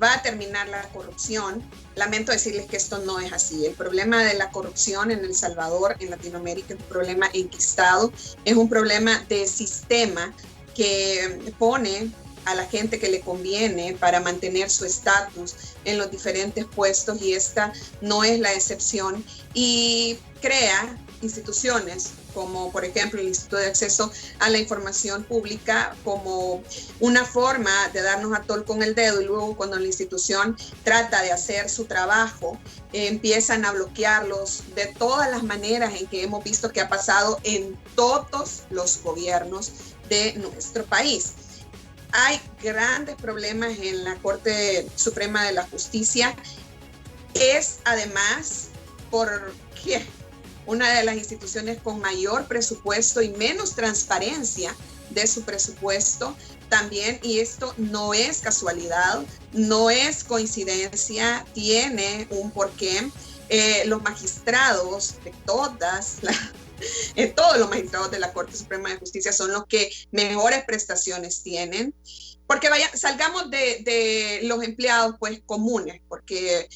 va a terminar la corrupción. Lamento decirles que esto no es así. El problema de la corrupción en El Salvador, en Latinoamérica, es un problema enquistado, es un problema de sistema que pone a la gente que le conviene para mantener su estatus en los diferentes puestos, y esta no es la excepción, y crea instituciones como por ejemplo el Instituto de Acceso a la Información Pública como una forma de darnos a tol con el dedo, y luego cuando la institución trata de hacer su trabajo empiezan a bloquearlos de todas las maneras en que hemos visto que ha pasado en todos los gobiernos de nuestro país. Hay grandes problemas en la Corte Suprema de la Justicia. Es además porque una de las instituciones con mayor presupuesto y menos transparencia de su presupuesto también, y esto no es casualidad, no es coincidencia, tiene un porqué. Los magistrados de todos los magistrados de la Corte Suprema de Justicia son los que mejores prestaciones tienen, porque salgamos de los empleados pues comunes, porque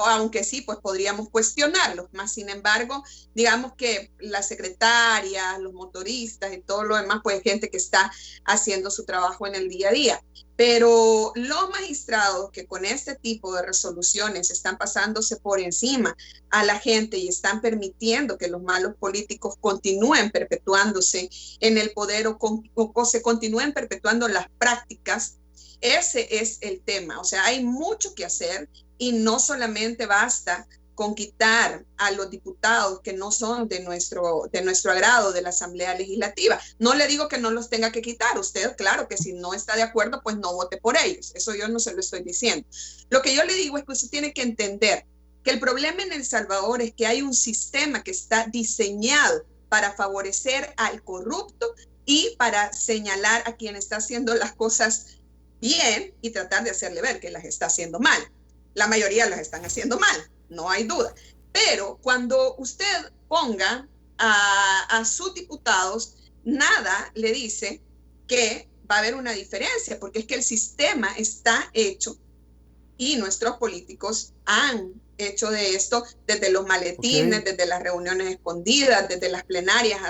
aunque sí pues podríamos cuestionarlos, más sin embargo digamos que las secretarias, los motoristas y todo lo demás pues gente que está haciendo su trabajo en el día a día. Pero los magistrados que con este tipo de resoluciones están pasándose por encima a la gente y están permitiendo que los malos políticos continúen perpetuándose en el poder o se continúen perpetuando las prácticas, ese es el tema. O sea, hay mucho que hacer y no solamente basta con quitar a los diputados que no son de nuestro agrado de la Asamblea Legislativa. No le digo que no los tenga que quitar. Usted, claro que si no está de acuerdo, pues no vote por ellos. Eso yo no se lo estoy diciendo. Lo que yo le digo es que usted tiene que entender que el problema en El Salvador es que hay un sistema que está diseñado para favorecer al corrupto y para señalar a quien está haciendo las cosas bien y tratar de hacerle ver que las está haciendo mal. La mayoría las están haciendo mal, no hay duda. Pero cuando usted ponga a sus diputados, nada le dice que va a haber una diferencia, porque es que el sistema está hecho y nuestros políticos han hecho de esto desde los maletines, desde las reuniones escondidas, desde las plenarias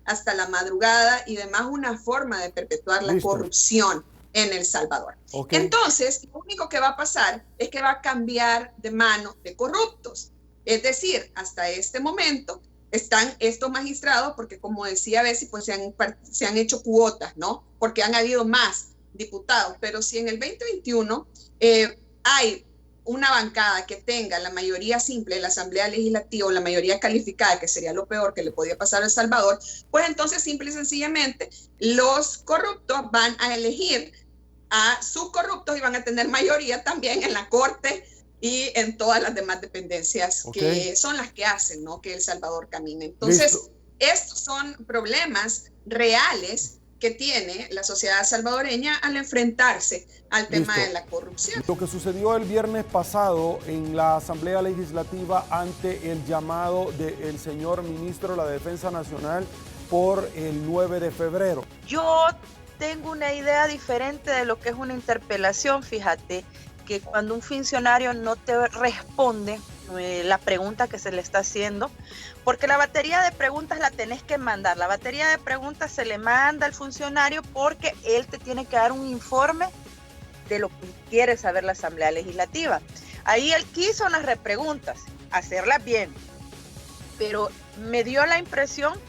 hasta la madrugada y demás, una forma de perpetuar la corrupción en El Salvador. Entonces, lo único que va a pasar es que va a cambiar de mano de corruptos. Es decir, hasta este momento están estos magistrados, porque como decía Bessie, pues se han hecho cuotas, ¿no? Porque han habido más diputados. Pero si en el 2021 hay una bancada que tenga la mayoría simple de la Asamblea Legislativa o la mayoría calificada, que sería lo peor que le podía pasar a El Salvador, pues entonces simple y sencillamente los corruptos van a elegir a sus corruptos y van a tener mayoría también en la Corte y en todas las demás dependencias que son las que hacen, ¿no?, que El Salvador camine. Entonces, estos son problemas reales que tiene la sociedad salvadoreña al enfrentarse al tema de la corrupción. Lo que sucedió el viernes pasado en la Asamblea Legislativa ante el llamado del señor ministro de la Defensa Nacional por el 9 de febrero. Yo tengo una idea diferente de lo que es una interpelación. Fíjate que cuando un funcionario no te responde la pregunta que se le está haciendo, porque la batería de preguntas la tenés que mandar, la batería de preguntas se le manda al funcionario porque él te tiene que dar un informe de lo que quiere saber la Asamblea Legislativa. Ahí él quiso unas repreguntas, hacerlas bien, pero me dio la impresión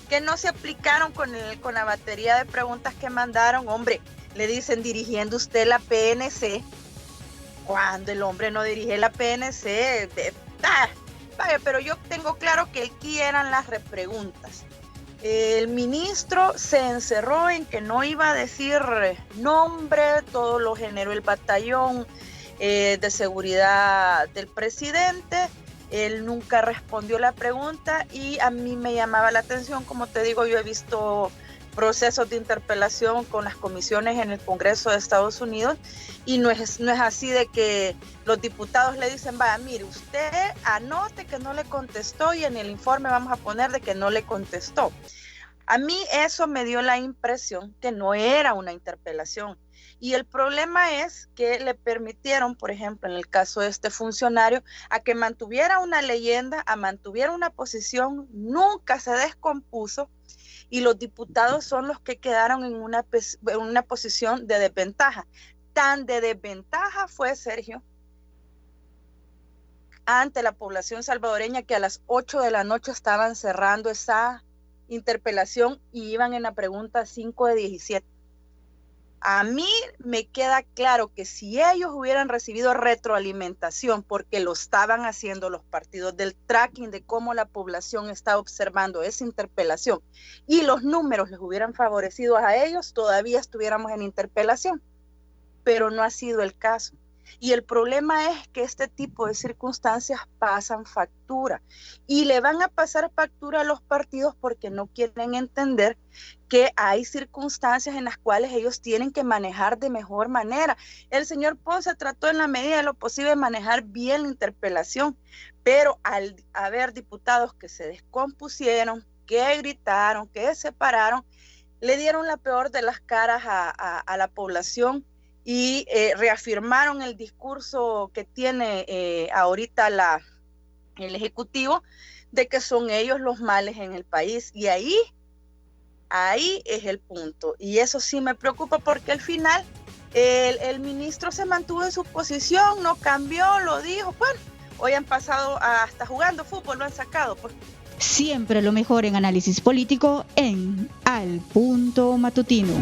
que no se aplicaron con la batería de preguntas que mandaron. Hombre, le dicen dirigiendo usted la PNC, cuando el hombre no dirige la PNC. Vaya, pero yo tengo claro que aquí eran las repreguntas. El ministro se encerró en que no iba a decir nombre, todo lo generó el batallón de seguridad del presidente. Él nunca respondió la pregunta y a mí me llamaba la atención. Como te digo, yo he visto procesos de interpelación con las comisiones en el Congreso de Estados Unidos y no es así de que los diputados le dicen, vaya, mire, usted anote que no le contestó y en el informe vamos a poner de que no le contestó. A mí eso me dio la impresión que no era una interpelación. Y el problema es que le permitieron, por ejemplo, en el caso de este funcionario, a que mantuviera una leyenda, a mantuviera una posición, nunca se descompuso, y los diputados son los que quedaron en una posición de desventaja. Tan de desventaja fue, Sergio, ante la población salvadoreña, que a las 8 de la noche estaban cerrando esa interpelación y iban en la pregunta 5 de 17. A mí me queda claro que si ellos hubieran recibido retroalimentación, porque lo estaban haciendo los partidos, del tracking de cómo la población está observando esa interpelación, y los números les hubieran favorecido a ellos, todavía estuviéramos en interpelación, pero no ha sido el caso. Y el problema es que este tipo de circunstancias pasan factura y le van a pasar factura a los partidos porque no quieren entender que hay circunstancias en las cuales ellos tienen que manejar de mejor manera. El señor Ponce trató en la medida de lo posible de manejar bien la interpelación, pero al haber diputados que se descompusieron, que gritaron, que se pararon, le dieron la peor de las caras a la población y reafirmaron el discurso que tiene ahorita el Ejecutivo de que son ellos los males en el país. Y ahí es el punto. Y eso sí me preocupa porque al final el ministro se mantuvo en su posición, no cambió, lo dijo. Bueno, hoy han pasado hasta jugando fútbol, lo han sacado. Pues. Siempre lo mejor en análisis político en Al Punto Matutino.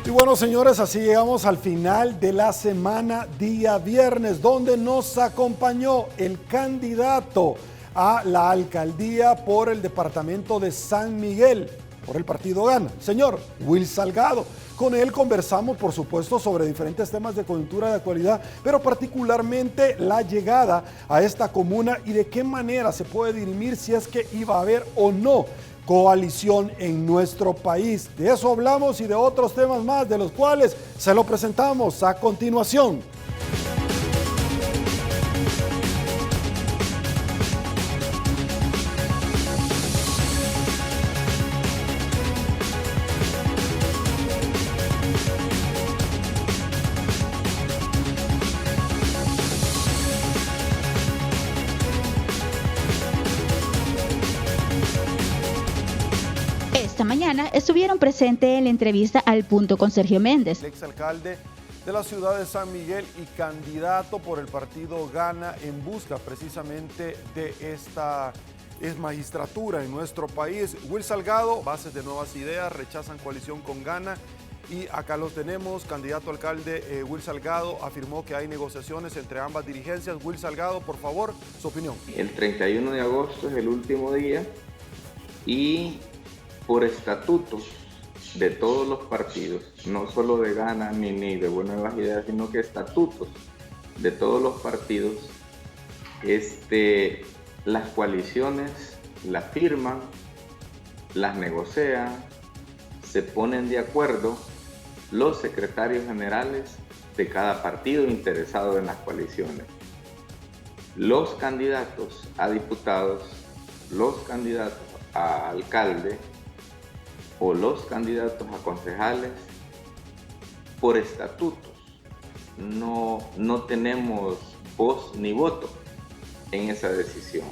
Y bueno, señores, así llegamos al final de la semana, día viernes, donde nos acompañó el candidato a la alcaldía por el departamento de San Miguel, por el partido Gana, señor Will Salgado. Con él conversamos, por supuesto, sobre diferentes temas de coyuntura de actualidad, pero particularmente la llegada a esta comuna y de qué manera se puede dirimir si es que iba a haber o no coalición en nuestro país. De eso hablamos y de otros temas más, de los cuales se lo presentamos a continuación. Esta mañana estuvieron presentes en la entrevista Al Punto con Sergio Méndez. El exalcalde de la ciudad de San Miguel y candidato por el partido Gana en busca precisamente de esta magistratura en nuestro país. Will Salgado, bases de Nuevas Ideas, rechazan coalición con Gana. Y acá lo tenemos, candidato alcalde Will Salgado afirmó que hay negociaciones entre ambas dirigencias. Will Salgado, por favor, su opinión. El 31 de agosto es el último día y por estatutos de todos los partidos, no solo de Gana ni de Nuevas Ideas, sino que estatutos de todos los partidos, las coaliciones las firman, las negocian, se ponen de acuerdo los secretarios generales de cada partido interesado en las coaliciones. Los candidatos a diputados, los candidatos a alcalde o los candidatos a concejales, por estatutos, no tenemos voz ni voto en esa decisión.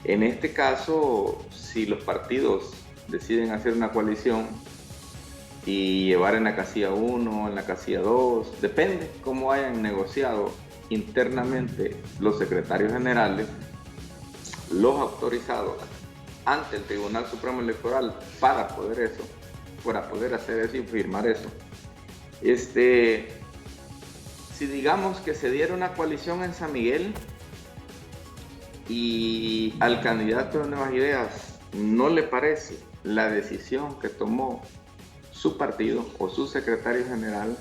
En este caso, si los partidos deciden hacer una coalición y llevar en la casilla 1, en la casilla 2, depende cómo hayan negociado internamente los secretarios generales, los autorizados ante el Tribunal Supremo Electoral para poder hacer eso y firmar eso. Si digamos que se diera una coalición en San Miguel, y al candidato de Nuevas Ideas no le parece la decisión que tomó su partido o su secretario general,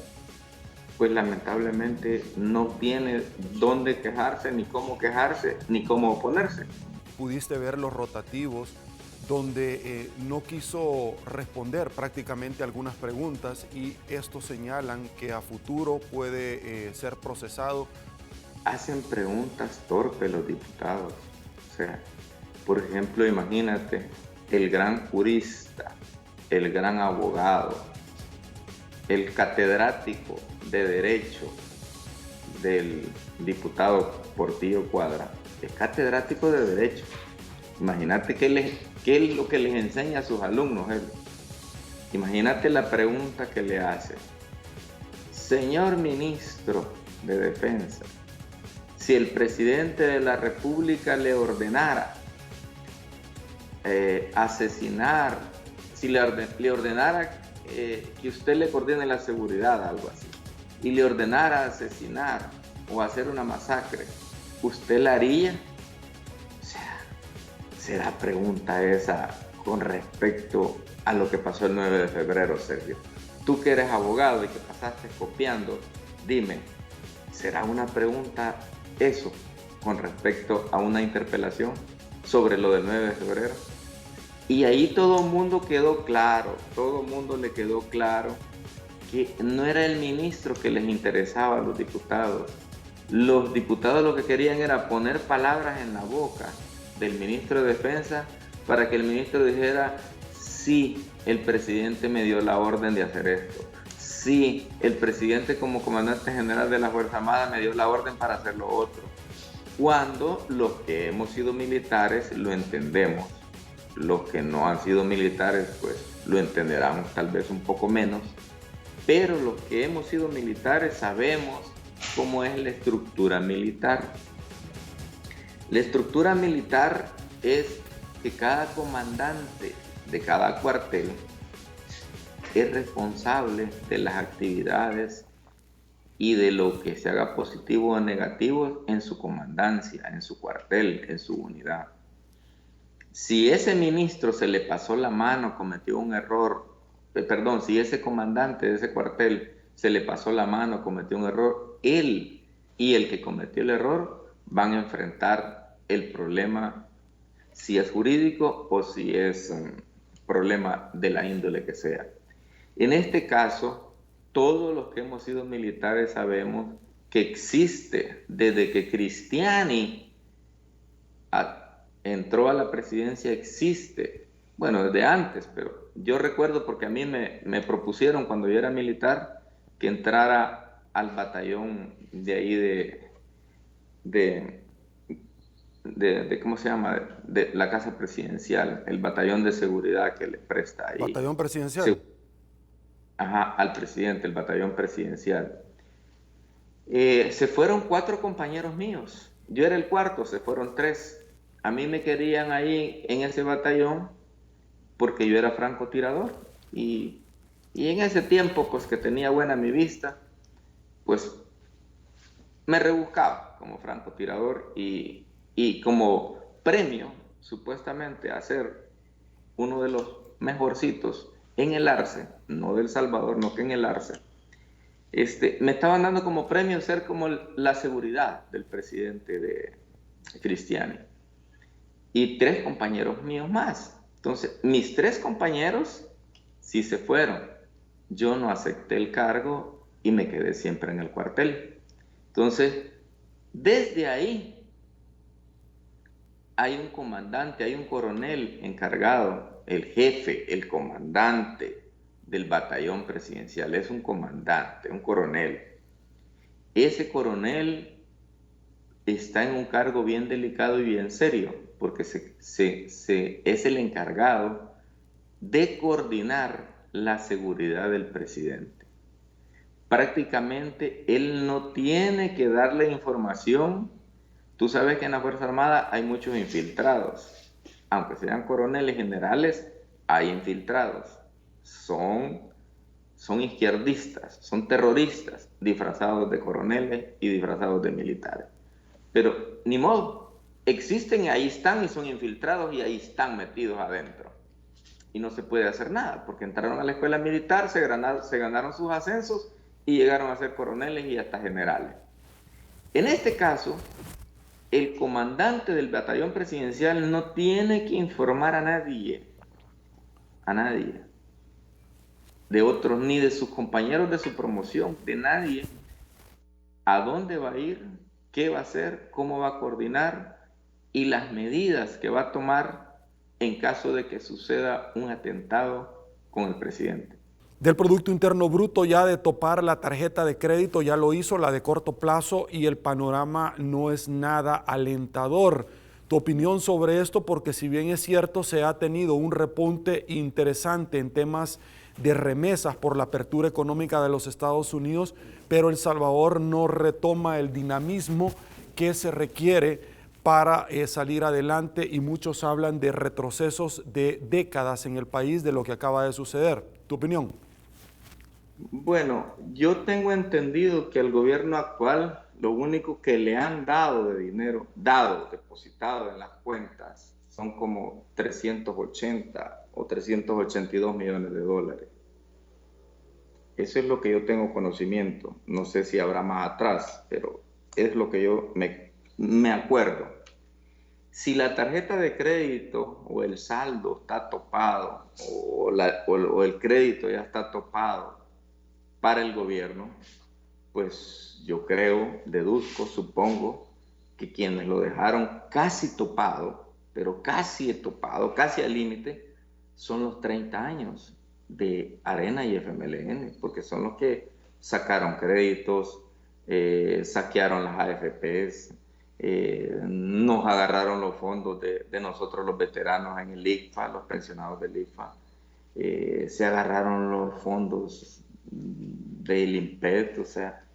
pues lamentablemente no tiene dónde quejarse, ni cómo oponerse. Pudiste ver los rotativos donde no quiso responder prácticamente algunas preguntas y estos señalan que a futuro puede ser procesado. Hacen preguntas torpes los diputados. O sea, por ejemplo, imagínate el gran jurista, el gran abogado, el catedrático de Derecho del diputado Portillo Cuadra, es catedrático de Derecho. Imagínate qué es lo que les enseña a sus alumnos él. Imagínate la pregunta que le hace. Señor ministro de Defensa, si el presidente de la República le ordenara asesinar, si le ordenara que usted le coordine la seguridad, algo así, y le ordenara asesinar o hacer una masacre, ¿usted la haría? O sea, será pregunta esa con respecto a lo que pasó el 9 de febrero, Sergio. Tú que eres abogado y que pasaste copiando, dime, ¿será una pregunta eso con respecto a una interpelación sobre lo del 9 de febrero? Y ahí todo el mundo quedó claro, todo el mundo le quedó claro que no era el ministro que les interesaba a los diputados. Los diputados lo que querían era poner palabras en la boca del ministro de Defensa para que el ministro dijera, sí, el presidente me dio la orden de hacer esto. Sí, el presidente como comandante general de la Fuerza Armada me dio la orden para hacer lo otro. Cuando los que hemos sido militares lo entendemos. Los que no han sido militares pues lo entenderán tal vez un poco menos, pero los que hemos sido militares sabemos cómo es la estructura militar. La estructura militar es que cada comandante de cada cuartel es responsable de las actividades y de lo que se haga positivo o negativo en su comandancia, en su cuartel, en su unidad. Si ese ministro se le pasó la mano, cometió un error, si ese comandante de ese cuartel se le pasó la mano, cometió un error, él y el que cometió el error van a enfrentar el problema, si es jurídico o si es un problema de la índole que sea. En este caso, todos los que hemos sido militares sabemos que existe desde que Cristiani entró a la presidencia, existe, bueno, desde antes, pero yo recuerdo porque a mí me propusieron cuando yo era militar que entrara al batallón de ahí de ¿cómo se llama? De la Casa Presidencial, el batallón de seguridad que le presta ahí. ¿Batallón presidencial? Ajá, al presidente, el batallón presidencial. Se fueron 4 compañeros míos, yo era el cuarto, se fueron 3. A mí me querían ahí en ese batallón porque yo era francotirador y en ese tiempo pues que tenía buena mi vista, pues me rebuscaba como francotirador y como premio supuestamente a ser uno de los mejorcitos en el Arce, no del Salvador, no que en el Arce, me estaban dando como premio ser como la seguridad del presidente de Cristiani. Y 3 compañeros míos más. Entonces, mis 3 compañeros sí se fueron. Yo no acepté el cargo y me quedé siempre en el cuartel. Entonces, desde ahí hay un comandante, hay un coronel encargado, el jefe, el comandante del batallón presidencial. Es un comandante, un coronel. Ese coronel está en un cargo bien delicado y bien serio, porque es el encargado de coordinar la seguridad del presidente. Prácticamente él no tiene que darle información. Tú sabes que en la Fuerza Armada hay muchos infiltrados. Aunque sean coroneles generales, hay infiltrados. Son izquierdistas, son terroristas disfrazados de coroneles y disfrazados de militares. Pero ni modo, existen, ahí están y son infiltrados y ahí están metidos adentro. Y no se puede hacer nada, porque entraron a la escuela militar, se ganaron sus ascensos y llegaron a ser coroneles y hasta generales. En este caso, el comandante del batallón presidencial no tiene que informar a nadie, de otros, ni de sus compañeros de su promoción, de nadie, a dónde va a ir, qué va a hacer, cómo va a coordinar y las medidas que va a tomar en caso de que suceda un atentado con el presidente. Del Producto Interno Bruto, ya de topar la tarjeta de crédito, ya lo hizo, la de corto plazo, y el panorama no es nada alentador. Tu opinión sobre esto, porque si bien es cierto, se ha tenido un repunte interesante en temas de remesas por la apertura económica de los Estados Unidos, pero El Salvador no retoma el dinamismo que se requiere para salir adelante, y muchos hablan de retrocesos de décadas en el país de lo que acaba de suceder. ¿Tu opinión? Bueno, yo tengo entendido que al gobierno actual lo único que le han dado de dinero, depositado en las cuentas, son como 380 o 382 millones de dólares. Eso es lo que yo tengo conocimiento. No sé si habrá más atrás, pero es lo que yo me acuerdo. Si la tarjeta de crédito o el saldo está topado o el crédito ya está topado para el gobierno, pues yo creo, deduzco, supongo que quienes lo dejaron casi topado, pero casi topado, casi al límite, son los 30 años de Arena y FMLN, porque son los que sacaron créditos, saquearon las AFPs, nos agarraron los fondos de nosotros los veteranos en el ICFA, los pensionados del ICFA, se agarraron los fondos del INPET, o sea,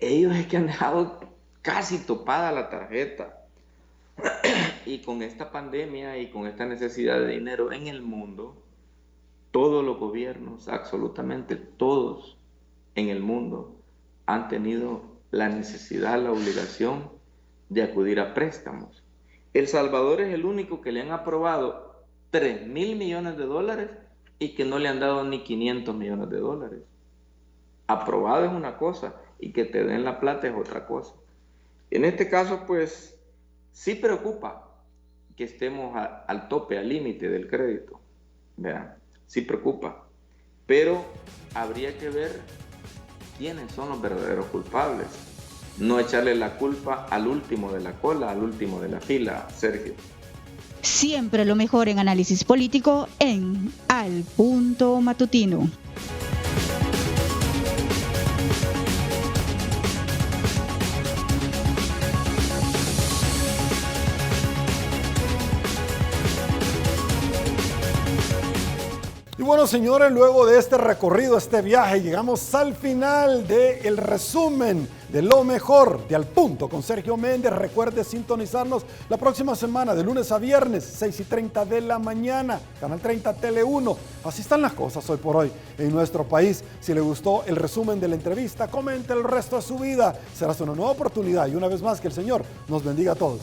ellos es que han dejado casi topada la tarjeta. Y con esta pandemia y con esta necesidad de dinero en el mundo, todos los gobiernos, absolutamente todos en el mundo, han tenido la necesidad, la obligación de acudir a préstamos. El Salvador es el único que le han aprobado 3.000 millones de dólares y que no le han dado ni 500 millones de dólares. Aprobado es una cosa y que te den la plata es otra cosa. En este caso, pues, sí preocupa que estemos al tope, al límite del crédito. Vean, sí preocupa. Pero habría que ver quiénes son los verdaderos culpables. No echarle la culpa al último de la cola, al último de la fila, Sergio. Siempre lo mejor en análisis político en Al Punto Matutino. Y bueno, señores, luego de este recorrido, este viaje, llegamos al final del resumen de lo mejor de Al Punto con Sergio Méndez. Recuerde sintonizarnos la próxima semana, de lunes a viernes, 6:30 de la mañana, Canal 30 Tele 1. Así están las cosas hoy por hoy en nuestro país. Si le gustó el resumen de la entrevista, comente el resto de su vida. Será una nueva oportunidad, y una vez más que el Señor nos bendiga a todos.